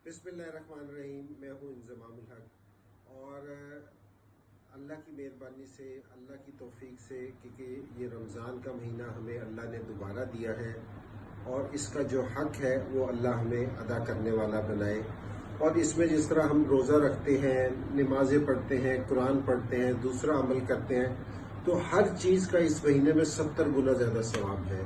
बिस्मिल्लाहिर्रहमानिर्रहीम। मैं हूँ इंज़मामुल हक और अल्लाह की मेहरबानी से, अल्लाह की तौफीक से, क्योंकि ये रमज़ान का महीना हमें अल्लाह ने दोबारा दिया है और इसका जो हक है वो अल्लाह हमें अदा करने वाला बनाए। और इसमें जिस तरह हम रोज़ा रखते हैं, नमाज़ें पढ़ते हैं, कुरान पढ़ते हैं, दूसरा अमल करते हैं, तो हर चीज़ का इस महीने में 70 गुना ज़्यादा सवाब है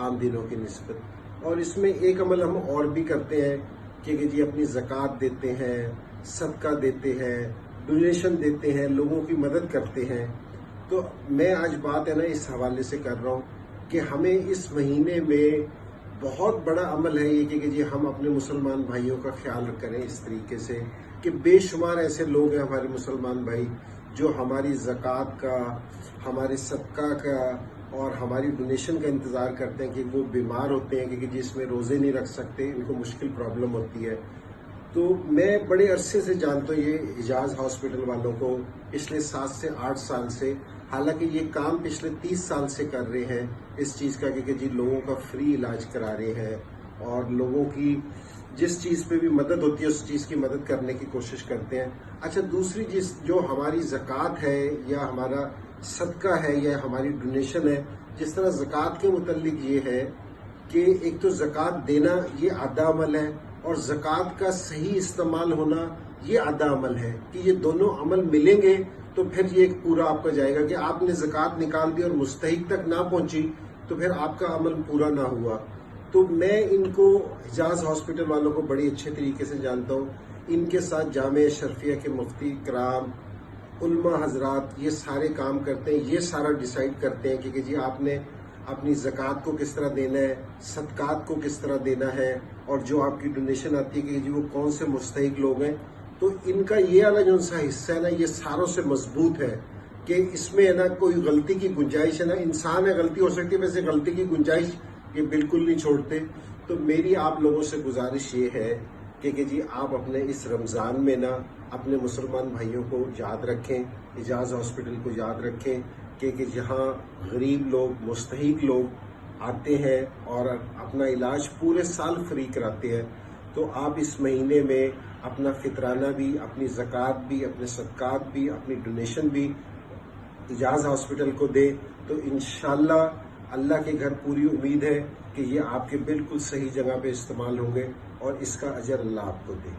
आम दिनों की निस्बत। और इसमें एक अमल हम और भी करते हैं कि जी अपनी ज़कात देते हैं, सदका देते हैं, डोनेशन देते हैं, लोगों की मदद करते हैं। तो मैं आज बात है ना इस हवाले से कर रहा हूँ कि हमें इस महीने में बहुत बड़ा अमल है ये कि जी हम अपने मुसलमान भाइयों का ख्याल करें इस तरीके से कि बेशुमार ऐसे लोग हैं हमारे मुसलमान भाई जो हमारी ज़कात का, हमारे सदका का और हमारी डोनेशन का इंतज़ार करते हैं कि वो बीमार होते हैं क्योंकि जिसमें रोज़े नहीं रख सकते, इनको मुश्किल प्रॉब्लम होती है। तो मैं बड़े अरसे से जानता हूँ ये इजाज़ हॉस्पिटल वालों को, पिछले 7 से 8 साल से। हालांकि ये काम पिछले 30 साल से कर रहे हैं इस चीज़ का कि जी लोगों का फ्री इलाज करा रहे हैं और लोगों की जिस चीज़ पे भी मदद होती है उस चीज़ की मदद करने की कोशिश करते हैं। अच्छा, दूसरी चीज़ जो हमारी ज़कात है या हमारा सदका है या हमारी डोनेशन है, जिस तरह ज़कात के मुतल्लिक ये है कि एक तो ज़कात देना ये आधा अमल है और ज़कात का सही इस्तेमाल होना ये आधा अमल है कि ये दोनों अमल मिलेंगे तो फिर ये एक पूरा आपका जाएगा। कि आपने ज़कात निकाल दी और मुस्तहिक तक ना पहुंची तो फिर आपका अमल पूरा ना हुआ। तो मैं इनको हिजाज हॉस्पिटल वालों को बड़ी अच्छे तरीके से जानता हूँ। इनके साथ जामे शरफिया के मुफ्ती कराम, उल्मा हजरात ये सारे काम करते हैं, ये सारा डिसाइड करते हैं कि जी आपने अपनी ज़कात को किस तरह देना है, सदकात को किस तरह देना है और जो आपकी डोनेशन आती है कि जी वो कौन से मुस्तहिक लोग हैं। तो इनका ये वाला जो सा हिस्सा है ना ये सारों से मजबूत है कि इसमें है ना कोई गलती की गुंजाइश है ना, इंसान है गलती हो सकती है, वैसे गलती की गुंजाइश ये बिल्कुल नहीं छोड़ते। तो मेरी आप लोगों से गुजारिश ये है कि जी आप अपने इस रमज़ान में ना अपने मुसलमान भाइयों को याद रखें, इजाज़ हॉस्पिटल को याद रखें कि जहाँ गरीब लोग, मुस्तहिक लोग आते हैं और अपना इलाज पूरे साल फ्री कराते हैं। तो आप इस महीने में अपना फितराना भी, अपनी ज़कात भी, अपने सदकात भी, अपनी डोनेशन भी इजाज़ हॉस्पिटल को दे। तो इंशाअल्लाह अल्लाह के घर पूरी उम्मीद है कि ये आपके बिल्कुल सही जगह पे इस्तेमाल होंगे और इसका अजर अल्लाह आपको दे।